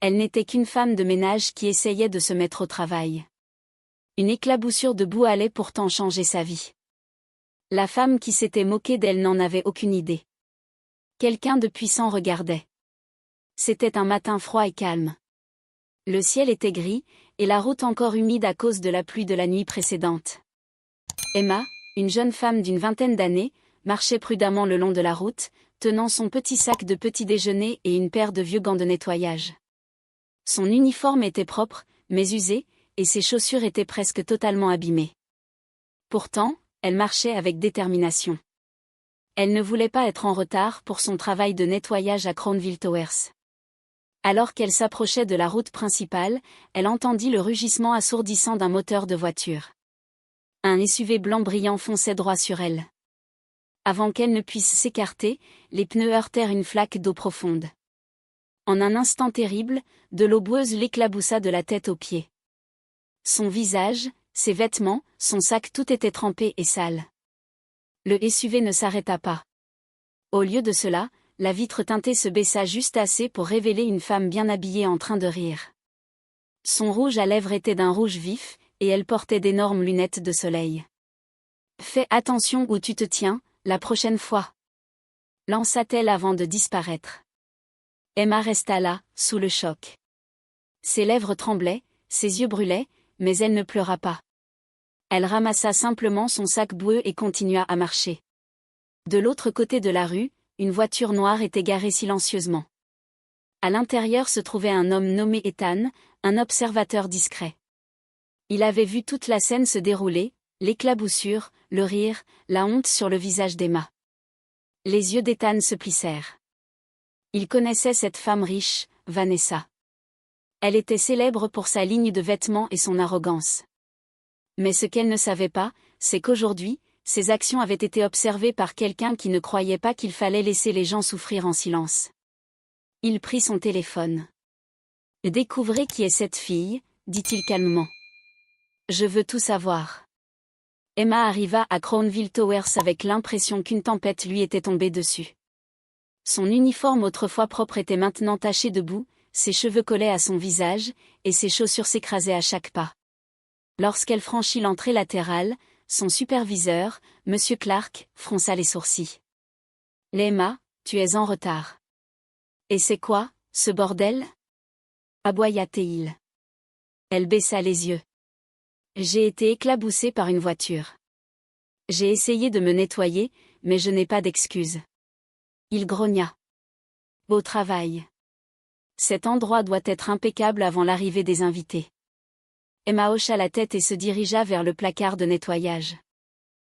Elle n'était qu'une femme de ménage qui essayait de se mettre au travail. Une éclaboussure de boue allait pourtant changer sa vie. La femme qui s'était moquée d'elle n'en avait aucune idée. Quelqu'un de puissant regardait. C'était un matin froid et calme. Le ciel était gris, et la route encore humide à cause de la pluie de la nuit précédente. Emma, une jeune femme d'une vingtaine d'années, marchait prudemment le long de la route, tenant son petit sac de petit déjeuner et une paire de vieux gants de nettoyage. Son uniforme était propre, mais usé, et ses chaussures étaient presque totalement abîmées. Pourtant, elle marchait avec détermination. Elle ne voulait pas être en retard pour son travail de nettoyage à Crownville Towers. Alors qu'elle s'approchait de la route principale, elle entendit le rugissement assourdissant d'un moteur de voiture. Un SUV blanc brillant fonçait droit sur elle. Avant qu'elle ne puisse s'écarter, les pneus heurtèrent une flaque d'eau profonde. En un instant terrible, de l'eau boueuse l'éclaboussa de la tête aux pieds. Son visage, ses vêtements, son sac, tout était trempé et sale. Le SUV ne s'arrêta pas. Au lieu de cela, la vitre teintée se baissa juste assez pour révéler une femme bien habillée en train de rire. Son rouge à lèvres était d'un rouge vif, et elle portait d'énormes lunettes de soleil. « Fais attention où tu te tiens, la prochaine fois », lança-t-elle avant de disparaître. Emma resta là, sous le choc. Ses lèvres tremblaient, ses yeux brûlaient, mais elle ne pleura pas. Elle ramassa simplement son sac boueux et continua à marcher. De l'autre côté de la rue, une voiture noire était garée silencieusement. À l'intérieur se trouvait un homme nommé Ethan, un observateur discret. Il avait vu toute la scène se dérouler, l'éclaboussure, le rire, la honte sur le visage d'Emma. Les yeux d'Ethan se plissèrent. Il connaissait cette femme riche, Vanessa. Elle était célèbre pour sa ligne de vêtements et son arrogance. Mais ce qu'elle ne savait pas, c'est qu'aujourd'hui, ses actions avaient été observées par quelqu'un qui ne croyait pas qu'il fallait laisser les gens souffrir en silence. Il prit son téléphone. « Découvrez qui est cette fille », dit-il calmement. « Je veux tout savoir. » Emma arriva à Crownville Towers avec l'impression qu'une tempête lui était tombée dessus. Son uniforme autrefois propre était maintenant taché de boue, ses cheveux collaient à son visage, et ses chaussures s'écrasaient à chaque pas. Lorsqu'elle franchit l'entrée latérale, son superviseur, M. Clark, fronça les sourcils. « Emma, tu es en retard. »« Et c'est quoi, ce bordel ?» aboya-t-il. Elle baissa les yeux. « J'ai été éclaboussée par une voiture. J'ai essayé de me nettoyer, mais je n'ai pas d'excuse. » Il grogna. « Beau travail. Cet endroit doit être impeccable avant l'arrivée des invités. » Emma hocha la tête et se dirigea vers le placard de nettoyage.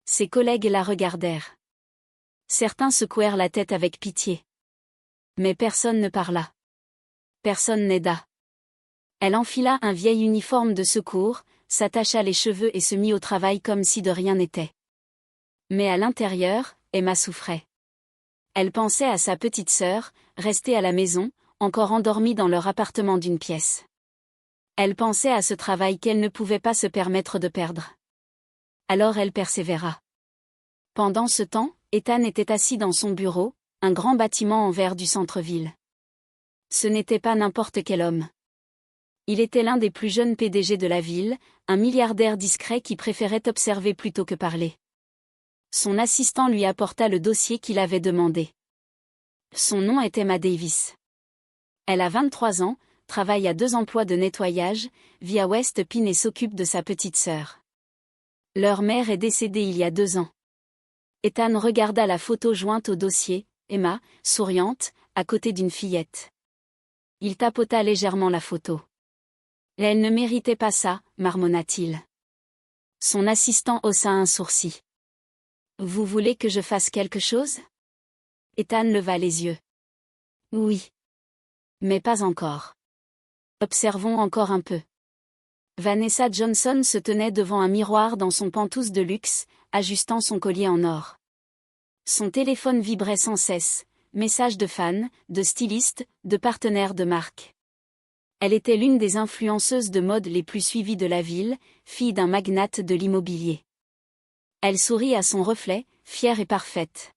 Ses collègues la regardèrent. Certains secouèrent la tête avec pitié. Mais personne ne parla. Personne n'aida. Elle enfila un vieil uniforme de secours, s'attacha les cheveux et se mit au travail comme si de rien n'était. Mais à l'intérieur, Emma souffrait. Elle pensait à sa petite sœur, restée à la maison, encore endormie dans leur appartement d'une pièce. Elle pensait à ce travail qu'elle ne pouvait pas se permettre de perdre. Alors elle persévéra. Pendant ce temps, Ethan était assis dans son bureau, un grand bâtiment en verre du centre-ville. Ce n'était pas n'importe quel homme. Il était l'un des plus jeunes PDG de la ville, un milliardaire discret qui préférait observer plutôt que parler. Son assistant lui apporta le dossier qu'il avait demandé. Son nom était Emma Davis. Elle a 23 ans, travaille à 2 emplois de nettoyage, vit à West Pine et s'occupe de sa petite sœur. Leur mère est décédée il y a 2 ans. Ethan regarda la photo jointe au dossier, Emma, souriante, à côté d'une fillette. Il tapota légèrement la photo. Elle ne méritait pas ça, marmonna-t-il. Son assistant haussa un sourcil. Vous voulez que je fasse quelque chose ? Ethan leva les yeux. Oui. Mais pas encore. Observons encore un peu. Vanessa Johnson se tenait devant un miroir dans son pantouse de luxe, ajustant son collier en or. Son téléphone vibrait sans cesse, messages de fans, de stylistes, de partenaires de marque. Elle était l'une des influenceuses de mode les plus suivies de la ville, fille d'un magnate de l'immobilier. Elle sourit à son reflet, fière et parfaite.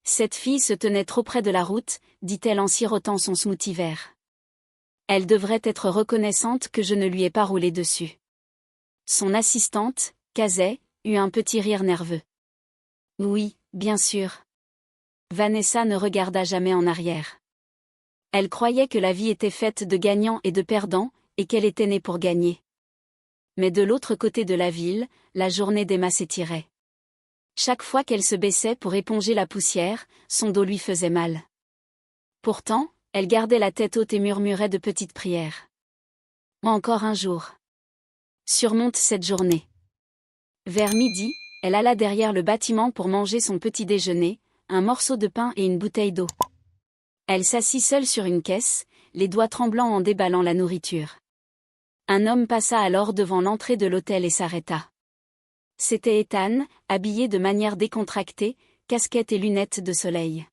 Cette fille se tenait trop près de la route, dit-elle en sirotant son smoothie vert. Elle devrait être reconnaissante que je ne lui ai pas roulé dessus. Son assistante, Casey, eut un petit rire nerveux. Oui, bien sûr. Vanessa ne regarda jamais en arrière. Elle croyait que la vie était faite de gagnants et de perdants, et qu'elle était née pour gagner. Mais de l'autre côté de la ville, la journée d'Emma s'étirait. Chaque fois qu'elle se baissait pour éponger la poussière, son dos lui faisait mal. Pourtant, elle gardait la tête haute et murmurait de petites prières. Encore un jour. Surmonte cette journée. Vers midi, elle alla derrière le bâtiment pour manger son petit déjeuner, un morceau de pain et une bouteille d'eau. Elle s'assit seule sur une caisse, les doigts tremblants en déballant la nourriture. Un homme passa alors devant l'entrée de l'hôtel et s'arrêta. C'était Ethan, habillé de manière décontractée, casquette et lunettes de soleil.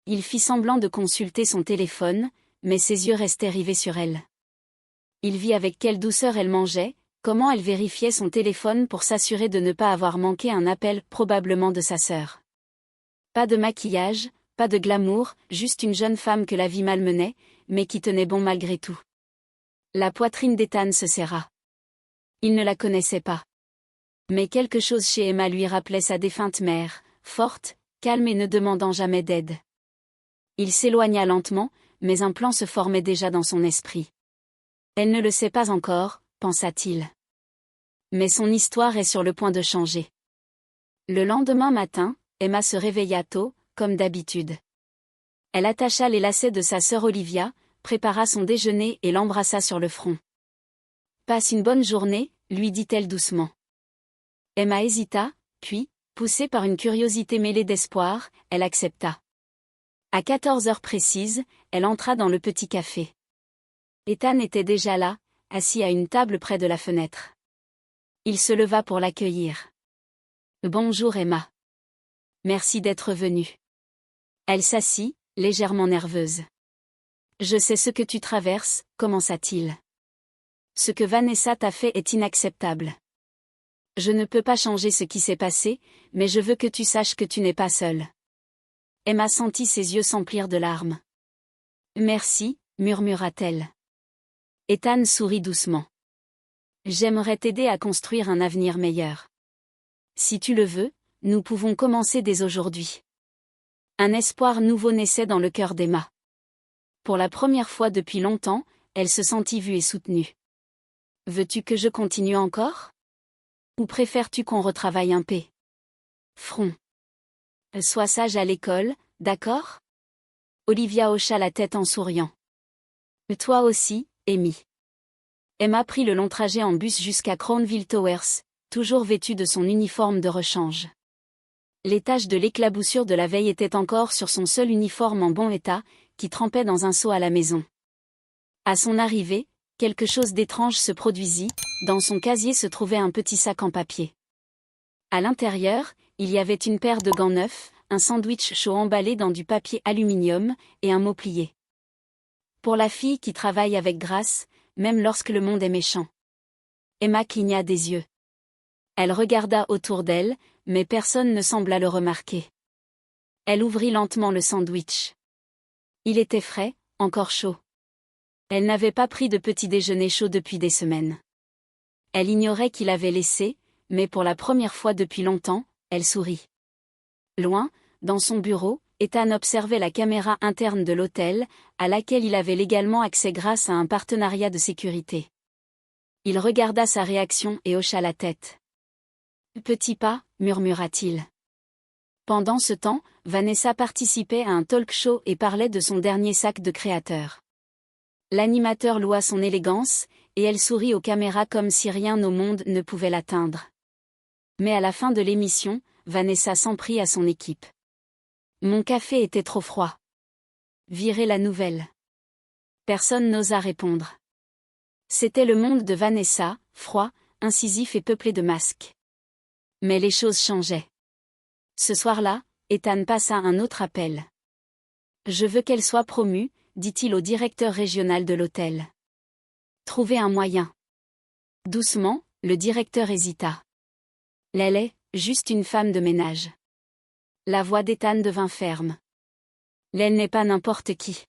Il fit semblant de consulter son téléphone, mais ses yeux restaient rivés sur elle. Il vit avec quelle douceur elle mangeait, comment elle vérifiait son téléphone pour s'assurer de ne pas avoir manqué un appel probablement de sa sœur. Pas de maquillage, pas de glamour, juste une jeune femme que la vie malmenait, mais qui tenait bon malgré tout. La poitrine d'Ethan se serra. Il ne la connaissait pas. Mais quelque chose chez Emma lui rappelait sa défunte mère, forte, calme et ne demandant jamais d'aide. Il s'éloigna lentement, mais un plan se formait déjà dans son esprit. Elle ne le sait pas encore, pensa-t-il. Mais son histoire est sur le point de changer. Le lendemain matin, Emma se réveilla tôt, comme d'habitude. Elle attacha les lacets de sa sœur Olivia, prépara son déjeuner et l'embrassa sur le front. « Passe une bonne journée », lui dit-elle doucement. Emma hésita, puis, poussée par une curiosité mêlée d'espoir, elle accepta. À 14 heures précises, elle entra dans le petit café. Ethan était déjà là, assis à une table près de la fenêtre. Il se leva pour l'accueillir. « Bonjour Emma. Merci d'être venue. » Elle s'assit, légèrement nerveuse. « Je sais ce que tu traverses », commença-t-il. « Ce que Vanessa t'a fait est inacceptable. Je ne peux pas changer ce qui s'est passé, mais je veux que tu saches que tu n'es pas seule. » Emma sentit ses yeux s'emplir de larmes. « Merci », murmura-t-elle. Ethan sourit doucement. « J'aimerais t'aider à construire un avenir meilleur. Si tu le veux, nous pouvons commencer dès aujourd'hui. » Un espoir nouveau naissait dans le cœur d'Emma. Pour la première fois depuis longtemps, elle se sentit vue et soutenue. « Veux-tu que je continue encore ? Ou préfères-tu qu'on retravaille un peu ? Front. Sois sage à l'école, d'accord ? Olivia hocha la tête en souriant. Toi aussi, Amy. Emma prit le long trajet en bus jusqu'à Crownville Towers, toujours vêtue de son uniforme de rechange. Les taches de l'éclaboussure de la veille étaient encore sur son seul uniforme en bon état, qui trempait dans un seau à la maison. À son arrivée, quelque chose d'étrange se produisit, dans son casier se trouvait un petit sac en papier. À l'intérieur, il y avait une paire de gants neufs, un sandwich chaud emballé dans du papier aluminium, et un mot plié. Pour la fille qui travaille avec grâce, même lorsque le monde est méchant. Emma cligna des yeux. Elle regarda autour d'elle, mais personne ne sembla le remarquer. Elle ouvrit lentement le sandwich. Il était frais, encore chaud. Elle n'avait pas pris de petit déjeuner chaud depuis des semaines. Elle ignorait qui l'avait laissé, mais pour la première fois depuis longtemps, elle sourit. Loin, dans son bureau, Ethan observait la caméra interne de l'hôtel, à laquelle il avait légalement accès grâce à un partenariat de sécurité. Il regarda sa réaction et hocha la tête. « Petit pas », murmura-t-il. Pendant ce temps, Vanessa participait à un talk show et parlait de son dernier sac de créateur. L'animateur loua son élégance, et elle sourit aux caméras comme si rien au monde ne pouvait l'atteindre. Mais à la fin de l'émission, Vanessa s'en prit à son équipe. « Mon café était trop froid. » Virez la nouvelle. Personne n'osa répondre. C'était le monde de Vanessa, froid, incisif et peuplé de masques. Mais les choses changeaient. Ce soir-là, Ethan passa un autre appel. « Je veux qu'elle soit promue », dit-il au directeur régional de l'hôtel. « Trouvez un moyen. » Doucement, le directeur hésita. « Elle est juste une femme de ménage. » La voix d'Ethan devint ferme. « Elle n'est pas n'importe qui.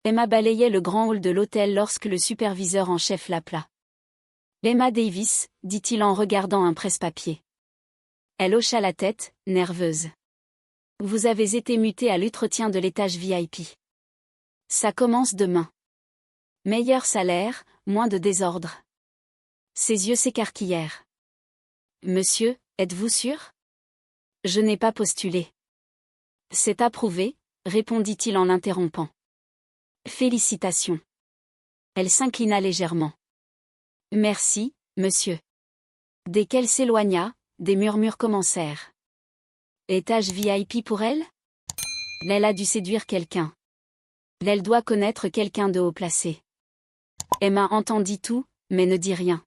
Emma balayait le grand hall de l'hôtel lorsque le superviseur en chef l'appela. Emma Davis, dit-il en regardant un presse-papier. Elle hocha la tête, nerveuse. Vous avez été mutée à l'entretien de l'étage VIP. Ça commence demain. Meilleur salaire, moins de désordre. Ses yeux s'écarquillèrent. Monsieur, êtes-vous sûr? Je n'ai pas postulé. C'est approuvé, répondit-il en l'interrompant. Félicitations. Elle s'inclina légèrement. Merci, monsieur. Dès qu'elle s'éloigna, des murmures commencèrent. Étage VIP pour elle? Elle a dû séduire quelqu'un. Elle doit connaître quelqu'un de haut placé. Emma entendit tout, mais ne dit rien.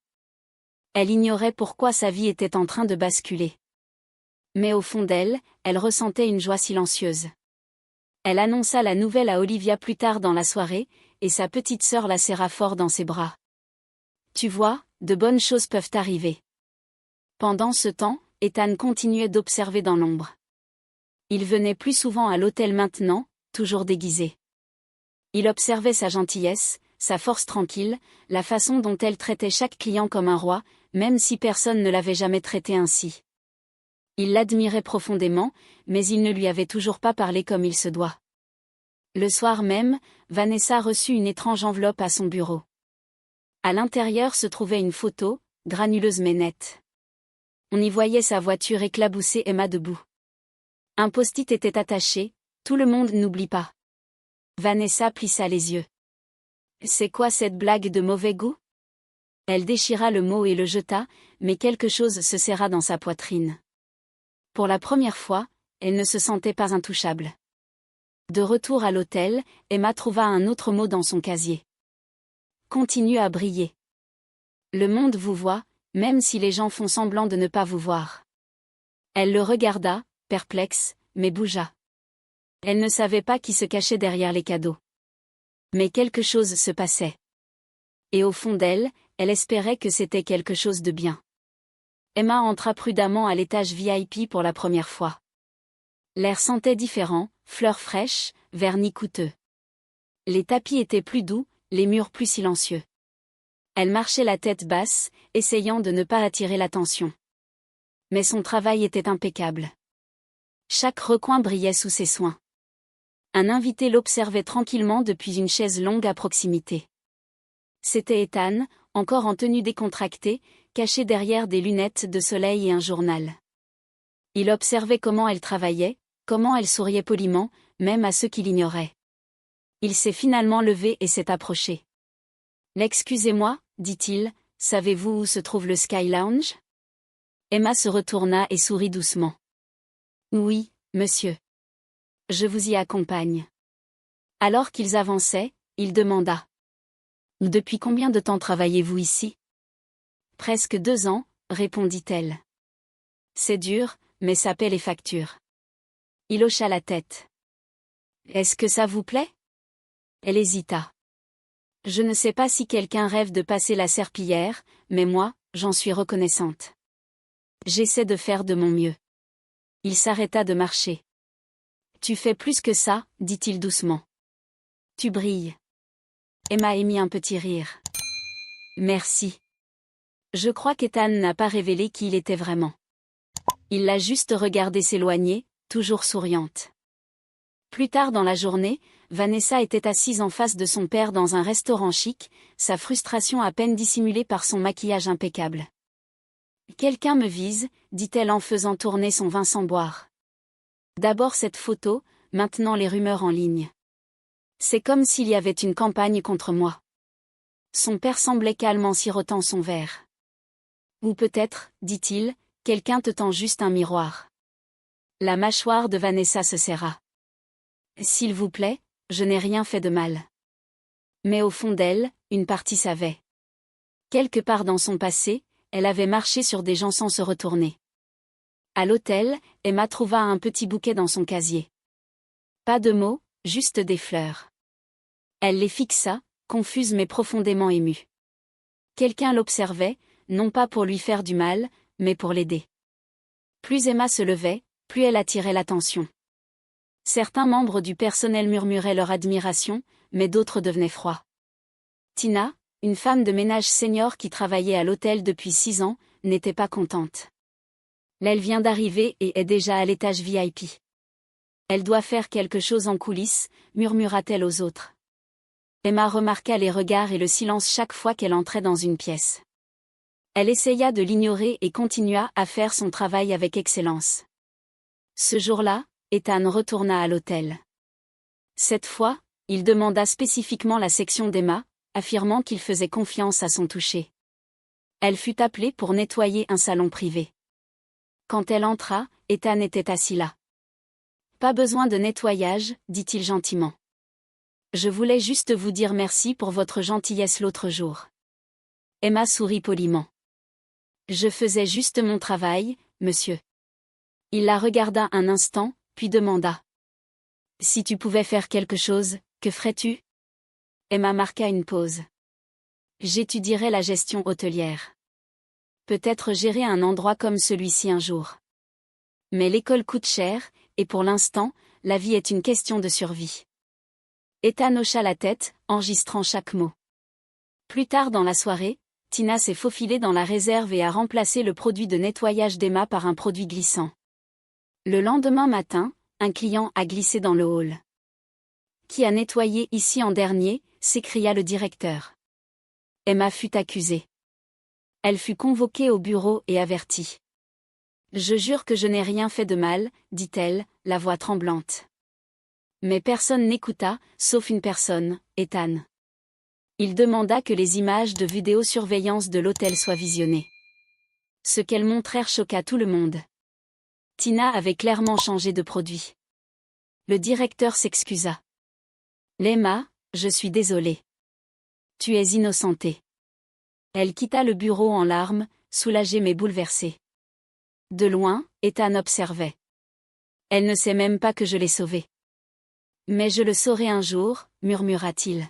Elle ignorait pourquoi sa vie était en train de basculer. Mais au fond d'elle, elle ressentait une joie silencieuse. Elle annonça la nouvelle à Olivia plus tard dans la soirée, et sa petite sœur la serra fort dans ses bras. Tu vois, de bonnes choses peuvent arriver. Pendant ce temps, Ethan continuait d'observer dans l'ombre. Il venait plus souvent à l'hôtel maintenant, toujours déguisé. Il observait sa gentillesse, sa force tranquille, la façon dont elle traitait chaque client comme un roi, même si personne ne l'avait jamais traité ainsi. Il l'admirait profondément, mais il ne lui avait toujours pas parlé comme il se doit. Le soir même, Vanessa reçut une étrange enveloppe à son bureau. À l'intérieur se trouvait une photo, granuleuse mais nette. On y voyait sa voiture éclabousser Emma debout. Un post-it était attaché, tout le monde n'oublie pas. Vanessa plissa les yeux. C'est quoi cette blague de mauvais goût? Elle déchira le mot et le jeta, mais quelque chose se serra dans sa poitrine. Pour la première fois, elle ne se sentait pas intouchable. De retour à l'hôtel, Emma trouva un autre mot dans son casier. Continue à briller. Le monde vous voit, même si les gens font semblant de ne pas vous voir. Elle le regarda, perplexe, mais bougea. Elle ne savait pas qui se cachait derrière les cadeaux. Mais quelque chose se passait. Et au fond d'elle, elle espérait que c'était quelque chose de bien. Emma entra prudemment à l'étage VIP pour la première fois. L'air sentait différent, fleurs fraîches, vernis coûteux. Les tapis étaient plus doux, les murs plus silencieux. Elle marchait la tête basse, essayant de ne pas attirer l'attention. Mais son travail était impeccable. Chaque recoin brillait sous ses soins. Un invité l'observait tranquillement depuis une chaise longue à proximité. C'était Ethan, encore en tenue décontractée, caché derrière des lunettes de soleil et un journal. Il observait comment elle travaillait, comment elle souriait poliment, même à ceux qui l'ignoraient. Il s'est finalement levé et s'est approché. « Excusez-moi, dit-il, savez-vous où se trouve le Sky Lounge ?» Emma se retourna et sourit doucement. « Oui, monsieur. Je vous y accompagne. » Alors qu'ils avançaient, il demanda. « Depuis combien de temps travaillez-vous ici ?»« Presque 2 ans, répondit-elle. « C'est dur, mais ça paie les factures. » Il hocha la tête. « Est-ce que ça vous plaît ?» Elle hésita. « Je ne sais pas si quelqu'un rêve de passer la serpillière, mais moi, j'en suis reconnaissante. J'essaie de faire de mon mieux. » Il s'arrêta de marcher. « Tu fais plus que ça, dit-il doucement. Tu brilles. » Emma émit un petit rire. « Merci. » Je crois qu'Ethan n'a pas révélé qui il était vraiment. Il l'a juste regardée s'éloigner, toujours souriante. Plus tard dans la journée, Vanessa était assise en face de son père dans un restaurant chic, sa frustration à peine dissimulée par son maquillage impeccable. « Quelqu'un me vise, dit-elle en faisant tourner son vin sans boire. D'abord cette photo, maintenant les rumeurs en ligne. C'est comme s'il y avait une campagne contre moi. » Son père semblait calme en sirotant son verre. « Ou peut-être, dit-il, quelqu'un te tend juste un miroir. » La mâchoire de Vanessa se serra. « S'il vous plaît, je n'ai rien fait de mal. » Mais au fond d'elle, une partie savait. Quelque part dans son passé, elle avait marché sur des gens sans se retourner. À l'hôtel, Emma trouva un petit bouquet dans son casier. Pas de mots, juste des fleurs. Elle les fixa, confuse mais profondément émue. Quelqu'un l'observait, non pas pour lui faire du mal, mais pour l'aider. Plus Emma se levait, plus elle attirait l'attention. Certains membres du personnel murmuraient leur admiration, mais d'autres devenaient froids. Tina, une femme de ménage senior qui travaillait à l'hôtel depuis 6 ans, n'était pas contente. Elle vient d'arriver et est déjà à l'étage VIP. Elle doit faire quelque chose en coulisses, murmura-t-elle aux autres. Emma remarqua les regards et le silence chaque fois qu'elle entrait dans une pièce. Elle essaya de l'ignorer et continua à faire son travail avec excellence. Ce jour-là, Ethan retourna à l'hôtel. Cette fois, il demanda spécifiquement la section d'Emma, affirmant qu'il faisait confiance à son toucher. Elle fut appelée pour nettoyer un salon privé. Quand elle entra, Ethan était assis là. « Pas besoin de nettoyage, dit-il gentiment. Je voulais juste vous dire merci pour votre gentillesse l'autre jour. » Emma sourit poliment. « Je faisais juste mon travail, monsieur. » Il la regarda un instant, puis demanda. « Si tu pouvais faire quelque chose, que ferais-tu » Emma marqua une pause. « J'étudierais la gestion hôtelière. Peut-être gérer un endroit comme celui-ci un jour. Mais l'école coûte cher, et pour l'instant, la vie est une question de survie. » Ethan hocha la tête, enregistrant chaque mot. Plus tard dans la soirée, Tina s'est faufilée dans la réserve et a remplacé le produit de nettoyage d'Emma par un produit glissant. Le lendemain matin, un client a glissé dans le hall. « Qui a nettoyé ici en dernier ?» s'écria le directeur. Emma fut accusée. Elle fut convoquée au bureau et avertie. « Je jure que je n'ai rien fait de mal, dit-elle, la voix tremblante. » Mais personne n'écouta, sauf une personne, Ethan. Il demanda que les images de vidéosurveillance de l'hôtel soient visionnées. Ce qu'elles montrèrent choqua tout le monde. Tina avait clairement changé de produit. Le directeur s'excusa. « Emma, je suis désolé. Tu es innocentée. » Elle quitta le bureau en larmes, soulagée mais bouleversée. De loin, Ethan observait. « Elle ne sait même pas que je l'ai sauvée. »« Mais je le saurai un jour, » murmura-t-il.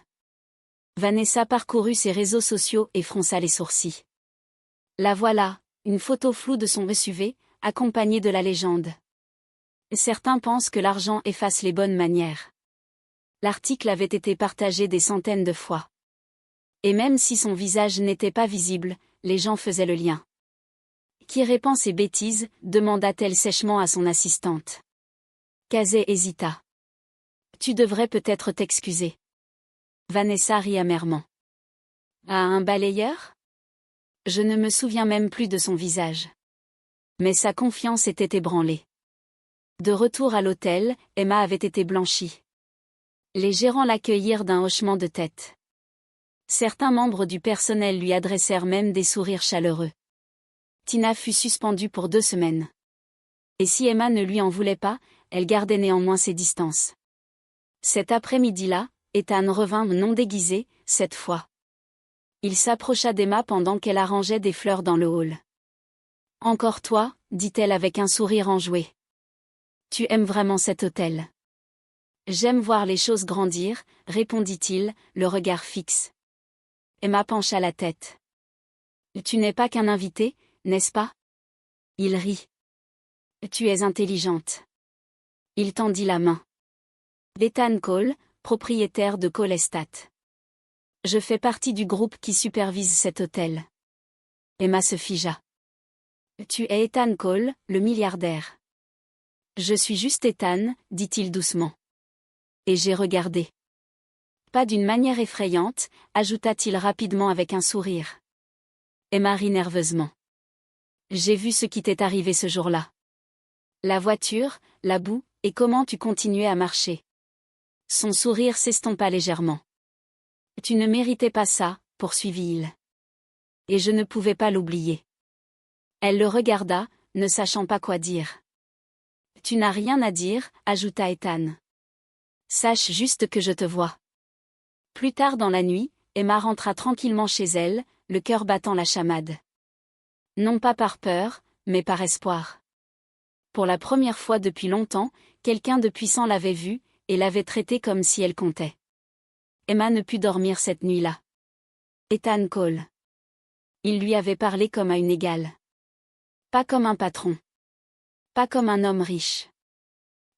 Vanessa parcourut ses réseaux sociaux et fronça les sourcils. La voilà, une photo floue de son SUV, accompagnée de la légende. Certains pensent que l'argent efface les bonnes manières. L'article avait été partagé des centaines de fois. Et même si son visage n'était pas visible, les gens faisaient le lien. « Qui répand ces bêtises ?» demanda-t-elle sèchement à son assistante. Casey hésita. « Tu devrais peut-être t'excuser. » Vanessa rit amèrement. « À un balayeur ? Je ne me souviens même plus de son visage. » Mais sa confiance était ébranlée. De retour à l'hôtel, Emma avait été blanchie. Les gérants l'accueillirent d'un hochement de tête. Certains membres du personnel lui adressèrent même des sourires chaleureux. Tina fut suspendue pour 2 semaines. Et si Emma ne lui en voulait pas, elle gardait néanmoins ses distances. Cet après-midi-là, Ethan revint non déguisé, cette fois. Il s'approcha d'Emma pendant qu'elle arrangeait des fleurs dans le hall. « Encore toi ?» dit-elle avec un sourire enjoué. « Tu aimes vraiment cet hôtel ?»« J'aime voir les choses grandir, » répondit-il, le regard fixe. Emma pencha la tête. « Tu n'es pas qu'un invité, n'est-ce pas ?» Il rit. « Tu es intelligente. » Il tendit la main. « Ethan Cole, propriétaire de Cole Estate. Je fais partie du groupe qui supervise cet hôtel. » Emma se figea. « Tu es Ethan Cole, le milliardaire. »« Je suis juste Ethan, » dit-il doucement. Et j'ai regardé. Pas d'une manière effrayante, ajouta-t-il rapidement avec un sourire. Emma rit nerveusement. J'ai vu ce qui t'est arrivé ce jour-là. La voiture, la boue, et comment tu continuais à marcher. Son sourire s'estompa légèrement. Tu ne méritais pas ça, poursuivit-il. Et je ne pouvais pas l'oublier. Elle le regarda, ne sachant pas quoi dire. Tu n'as rien à dire, ajouta Ethan. Sache juste que je te vois. Plus tard dans la nuit, Emma rentra tranquillement chez elle, le cœur battant la chamade. Non pas par peur, mais par espoir. Pour la première fois depuis longtemps, quelqu'un de puissant l'avait vue, et l'avait traitée comme si elle comptait. Emma ne put dormir cette nuit-là. Ethan Cole. Il lui avait parlé comme à une égale. Pas comme un patron. Pas comme un homme riche.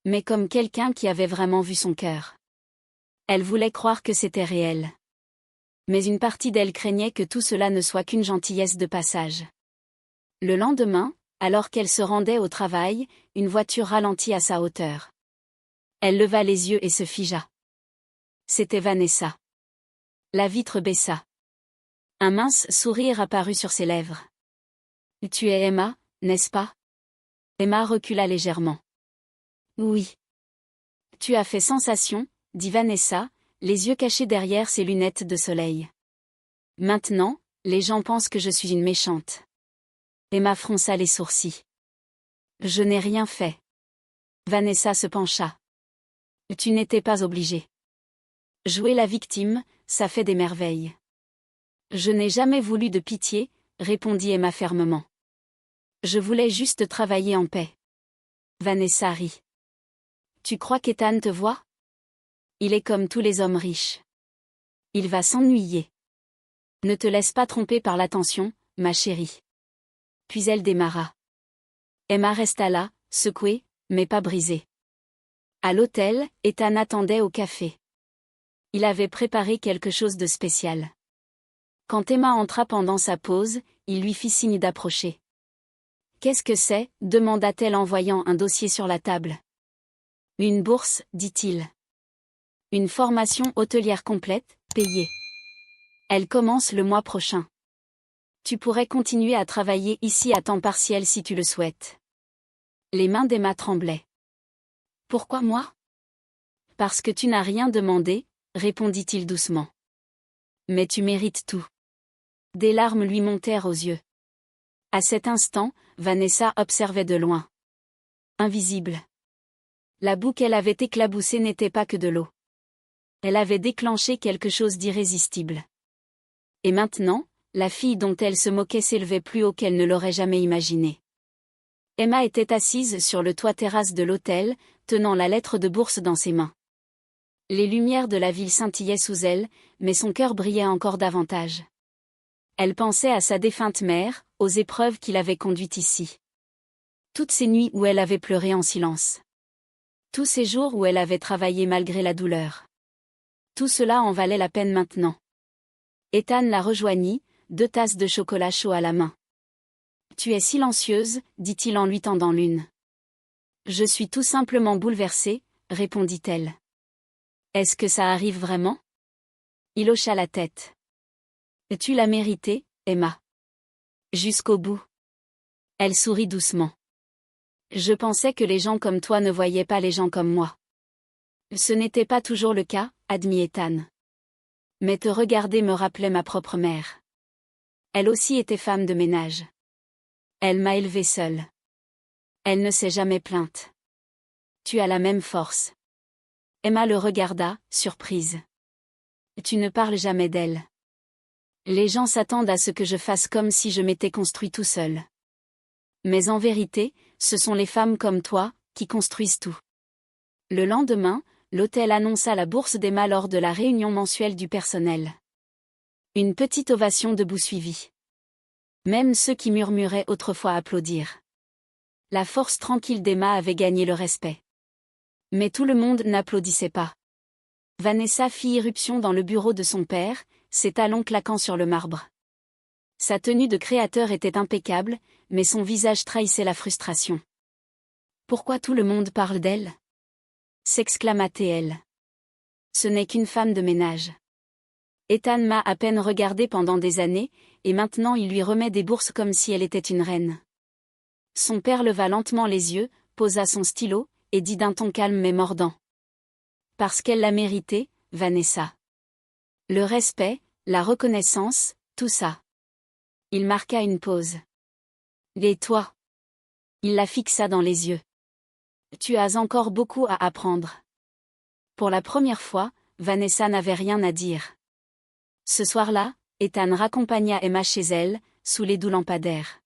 Mais comme quelqu'un qui avait vraiment vu son cœur. Elle voulait croire que c'était réel. Mais une partie d'elle craignait que tout cela ne soit qu'une gentillesse de passage. Le lendemain, alors qu'elle se rendait au travail, une voiture ralentit à sa hauteur. Elle leva les yeux et se figea. C'était Vanessa. La vitre baissa. Un mince sourire apparut sur ses lèvres. « Tu es Emma, n'est-ce pas ?» Emma recula légèrement. « Oui. »« Tu as fait sensation, » dit Vanessa, les yeux cachés derrière ses lunettes de soleil. « Maintenant, les gens pensent que je suis une méchante. » Emma fronça les sourcils. « Je n'ai rien fait. » Vanessa se pencha. « Tu n'étais pas obligée. Jouer la victime, ça fait des merveilles. » « Je n'ai jamais voulu de pitié, » répondit Emma fermement. « Je voulais juste travailler en paix. » Vanessa rit. « Tu crois qu'Ethan te voit ? Il est comme tous les hommes riches. Il va s'ennuyer. Ne te laisse pas tromper par l'attention, ma chérie. » Puis elle démarra. Emma resta là, secouée, mais pas brisée. À l'hôtel, Ethan attendait au café. Il avait préparé quelque chose de spécial. Quand Emma entra pendant sa pause, il lui fit signe d'approcher. « Qu'est-ce que c'est ?» demanda-t-elle en voyant un dossier sur la table. « Une bourse, dit-il. Une formation hôtelière complète, payée. Elle commence le mois prochain. Tu pourrais continuer à travailler ici à temps partiel si tu le souhaites. » Les mains d'Emma tremblaient. « Pourquoi moi ? » « Parce que tu n'as rien demandé, » répondit-il doucement. « Mais tu mérites tout. » Des larmes lui montèrent aux yeux. À cet instant, Vanessa observait de loin. Invisible. La boue qu'elle avait éclaboussée n'était pas que de l'eau. Elle avait déclenché quelque chose d'irrésistible. Et maintenant, la fille dont elle se moquait s'élevait plus haut qu'elle ne l'aurait jamais imaginé. Emma était assise sur le toit-terrasse de l'hôtel, tenant la lettre de bourse dans ses mains. Les lumières de la ville scintillaient sous elle, mais son cœur brillait encore davantage. Elle pensait à sa défunte mère, aux épreuves qui l'avaient conduite ici. Toutes ces nuits où elle avait pleuré en silence. Tous ces jours où elle avait travaillé malgré la douleur. Tout cela en valait la peine maintenant. Ethan la rejoignit, 2 tasses de chocolat chaud à la main. « Tu es silencieuse, » dit-il en lui tendant l'une. « Je suis tout simplement bouleversée, » répondit-elle. « Est-ce que ça arrive vraiment ?» Il hocha la tête. « Tu l'as mérité, Emma. » Jusqu'au bout. Elle sourit doucement. « Je pensais que les gens comme toi ne voyaient pas les gens comme moi. » Ce n'était pas toujours le cas, admit Ethan. Mais te regarder me rappelait ma propre mère. Elle aussi était femme de ménage. Elle m'a élevée seule. Elle ne s'est jamais plainte. Tu as la même force. Emma le regarda, surprise. Tu ne parles jamais d'elle. Les gens s'attendent à ce que je fasse comme si je m'étais construit tout seul. Mais en vérité, ce sont les femmes comme toi, qui construisent tout. Le lendemain, l'hôtel annonça la bourse d'Emma lors de la réunion mensuelle du personnel. Une petite ovation debout suivit. Même ceux qui murmuraient autrefois applaudirent. La force tranquille d'Emma avait gagné le respect. Mais tout le monde n'applaudissait pas. Vanessa fit irruption dans le bureau de son père, ses talons claquant sur le marbre. Sa tenue de créateur était impeccable, mais son visage trahissait la frustration. « Pourquoi tout le monde parle d'elle ?» s'exclama-t-elle. « Ce n'est qu'une femme de ménage. » Ethan m'a à peine regardé pendant des années, et maintenant il lui remet des bourses comme si elle était une reine. Son père leva lentement les yeux, posa son stylo, et dit d'un ton calme mais mordant. « Parce qu'elle l'a mérité, Vanessa. Le respect, la reconnaissance, tout ça. » Il marqua une pause. « Et toi ?» Il la fixa dans les yeux. « Tu as encore beaucoup à apprendre. » Pour la première fois, Vanessa n'avait rien à dire. Ce soir-là, Ethan raccompagna Emma chez elle, sous les doux lampadaires.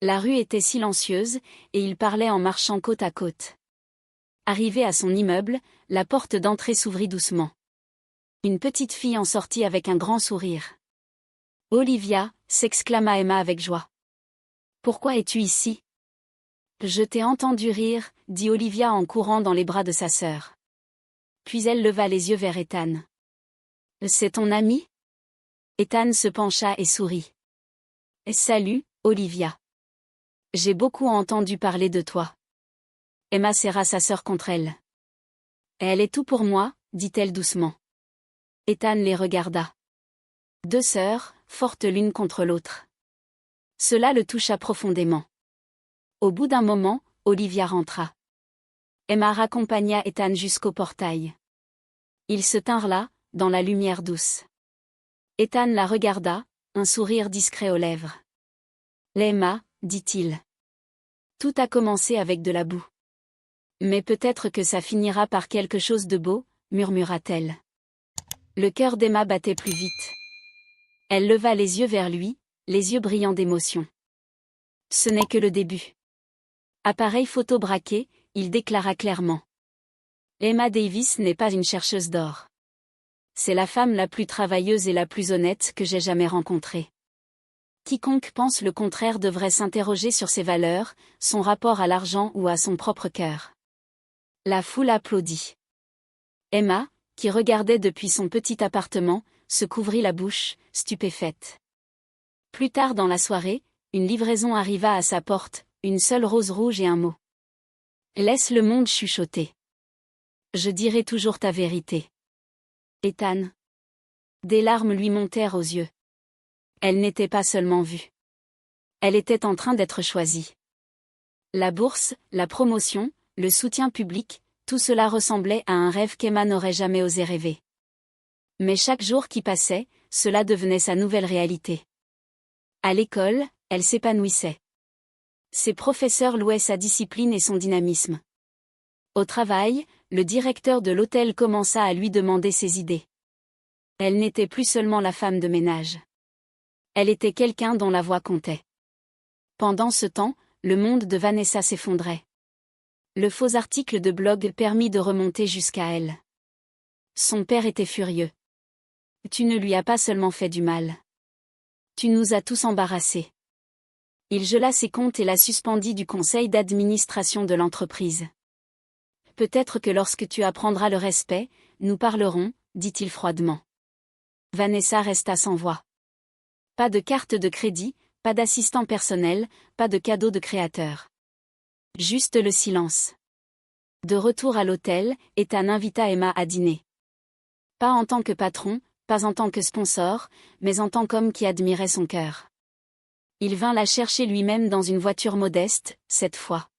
La rue était silencieuse, et ils parlaient en marchant côte à côte. Arrivé à son immeuble, la porte d'entrée s'ouvrit doucement. Une petite fille en sortit avec un grand sourire. « Olivia !» s'exclama Emma avec joie. « Pourquoi es-tu ici ?»« Je t'ai entendu rire, » dit Olivia en courant dans les bras de sa sœur. Puis elle leva les yeux vers Ethan. C'est ton ami? Ethan se pencha et sourit. Salut, Olivia. J'ai beaucoup entendu parler de toi. Emma serra sa sœur contre elle. Elle est tout pour moi, dit-elle doucement. Ethan les regarda. Deux sœurs, fortes l'une contre l'autre. Cela le toucha profondément. Au bout d'un moment, Olivia rentra. Emma raccompagna Ethan jusqu'au portail. Ils se tinrent là, dans la lumière douce. Ethan la regarda, un sourire discret aux lèvres. Emma, dit-il. Tout a commencé avec de la boue. Mais peut-être que ça finira par quelque chose de beau, murmura-t-elle. Le cœur d'Emma battait plus vite. Elle leva les yeux vers lui, les yeux brillants d'émotion. Ce n'est que le début. Appareil photo braqué, il déclara clairement. Emma Davis n'est pas une chercheuse d'or. C'est la femme la plus travailleuse et la plus honnête que j'ai jamais rencontrée. Quiconque pense le contraire devrait s'interroger sur ses valeurs, son rapport à l'argent ou à son propre cœur. La foule applaudit. Emma, qui regardait depuis son petit appartement, se couvrit la bouche, stupéfaite. Plus tard dans la soirée, une livraison arriva à sa porte, une seule rose rouge et un mot. Laisse le monde chuchoter. Je dirai toujours ta vérité. Ethan. Des larmes lui montèrent aux yeux. Elle n'était pas seulement vue. Elle était en train d'être choisie. La bourse, la promotion, le soutien public, tout cela ressemblait à un rêve qu'Emma n'aurait jamais osé rêver. Mais chaque jour qui passait, cela devenait sa nouvelle réalité. À l'école, elle s'épanouissait. Ses professeurs louaient sa discipline et son dynamisme. Au travail, le directeur de l'hôtel commença à lui demander ses idées. Elle n'était plus seulement la femme de ménage. Elle était quelqu'un dont la voix comptait. Pendant ce temps, le monde de Vanessa s'effondrait. Le faux article de blog permit de remonter jusqu'à elle. Son père était furieux. Tu ne lui as pas seulement fait du mal. Tu nous as tous embarrassés. Il gela ses comptes et la suspendit du conseil d'administration de l'entreprise. Peut-être que lorsque tu apprendras le respect, nous parlerons, dit-il froidement. Vanessa resta sans voix. Pas de carte de crédit, pas d'assistant personnel, pas de cadeau de créateur. Juste le silence. De retour à l'hôtel, Ethan invita Emma à dîner. Pas en tant que patron, pas en tant que sponsor, mais en tant qu'homme qui admirait son cœur. Il vint la chercher lui-même dans une voiture modeste, cette fois.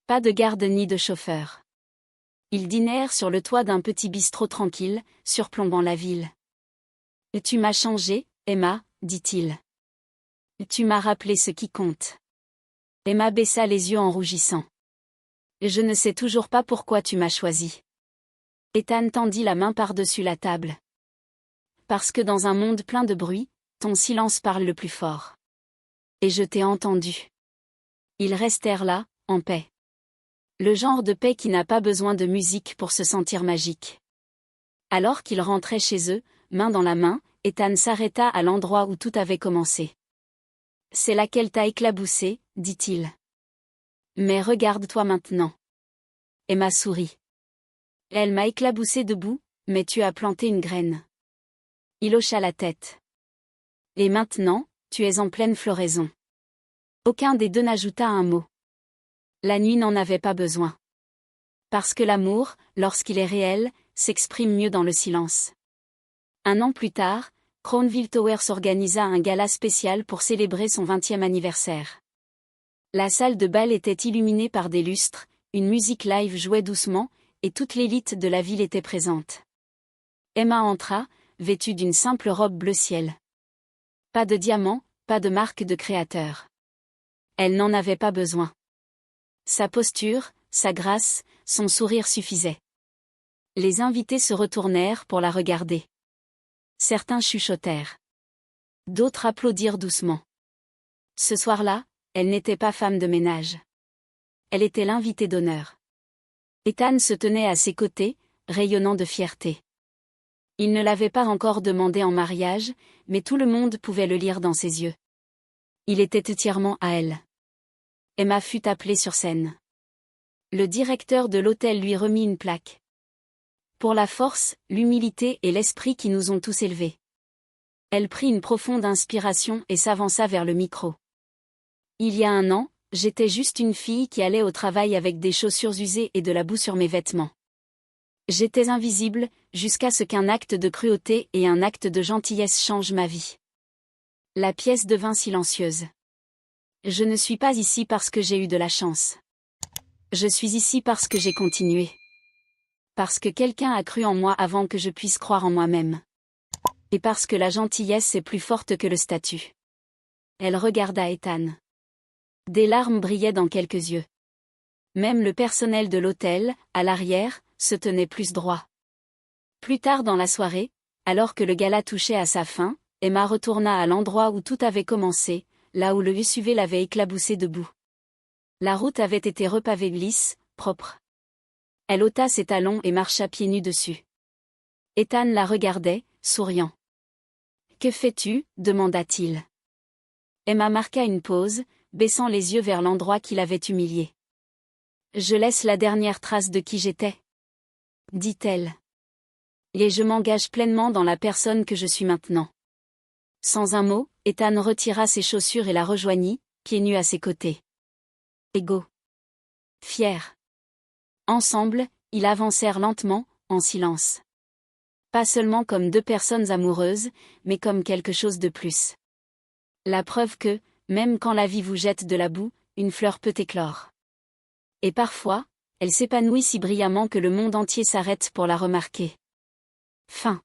Pas de garde ni de chauffeur. Ils dînèrent sur le toit d'un petit bistrot tranquille, surplombant la ville. « Tu m'as changé, Emma, dit-il. Tu m'as rappelé ce qui compte. » Emma baissa les yeux en rougissant. « Je ne sais toujours pas pourquoi tu m'as choisi. » Ethan tendit la main par-dessus la table. « Parce que dans un monde plein de bruit, ton silence parle le plus fort. Et je t'ai entendu. » Ils restèrent là, en paix. Le genre de paix qui n'a pas besoin de musique pour se sentir magique. Alors qu'ils rentraient chez eux, main dans la main, Ethan s'arrêta à l'endroit où tout avait commencé. « C'est laquelle t'a éclaboussé, dit-il. Mais regarde-toi maintenant. » Emma sourit. « Elle m'a éclaboussé debout, mais tu as planté une graine. » Il hocha la tête. « Et maintenant, tu es en pleine floraison. » Aucun des deux n'ajouta un mot. La nuit n'en avait pas besoin. Parce que l'amour, lorsqu'il est réel, s'exprime mieux dans le silence. Un an plus tard, Crownville Towers organisa un gala spécial pour célébrer son 20e anniversaire. La salle de bal était illuminée par des lustres, une musique live jouait doucement, et toute l'élite de la ville était présente. Emma entra, vêtue d'une simple robe bleu ciel. Pas de diamants, pas de marque de créateur. Elle n'en avait pas besoin. Sa posture, sa grâce, son sourire suffisaient. Les invités se retournèrent pour la regarder. Certains chuchotèrent. D'autres applaudirent doucement. Ce soir-là, elle n'était pas femme de ménage. Elle était l'invitée d'honneur. Ethan se tenait à ses côtés, rayonnant de fierté. Il ne l'avait pas encore demandé en mariage, mais tout le monde pouvait le lire dans ses yeux. Il était entièrement à elle. Emma fut appelée sur scène. Le directeur de l'hôtel lui remit une plaque. pour la force, l'humilité et l'esprit qui nous ont tous élevés. Elle prit une profonde inspiration et s'avança vers le micro. Il y a 1 an, j'étais juste une fille qui allait au travail avec des chaussures usées et de la boue sur mes vêtements. J'étais invisible, jusqu'à ce qu'un acte de cruauté et un acte de gentillesse changent ma vie. La pièce devint silencieuse. Je ne suis pas ici parce que j'ai eu de la chance. Je suis ici parce que j'ai continué. Parce que quelqu'un a cru en moi avant que je puisse croire en moi-même. Et parce que la gentillesse est plus forte que le statut. Elle regarda Ethan. Des larmes brillaient dans quelques yeux. Même le personnel de l'hôtel, à l'arrière, se tenait plus droit. Plus tard dans la soirée, alors que le gala touchait à sa fin, Emma retourna à l'endroit où tout avait commencé, là où le SUV l'avait éclaboussé de boue. La route avait été repavée lisse, propre. Elle ôta ses talons et marcha pieds nus dessus. Ethan la regardait, souriant. « Que fais-tu » demanda-t-il. Emma marqua une pause, baissant les yeux vers l'endroit qui l'avait humiliée. « Je laisse la dernière trace de qui j'étais, » dit-elle. « Et je m'engage pleinement dans la personne que je suis maintenant. » Sans un mot, Ethan retira ses chaussures et la rejoignit, pieds nus à ses côtés. Égaux. Fiers. Ensemble, ils avancèrent lentement, en silence. Pas seulement comme 2 personnes amoureuses, mais comme quelque chose de plus. La preuve que, même quand la vie vous jette de la boue, une fleur peut éclore. Et parfois, elle s'épanouit si brillamment que le monde entier s'arrête pour la remarquer. Fin.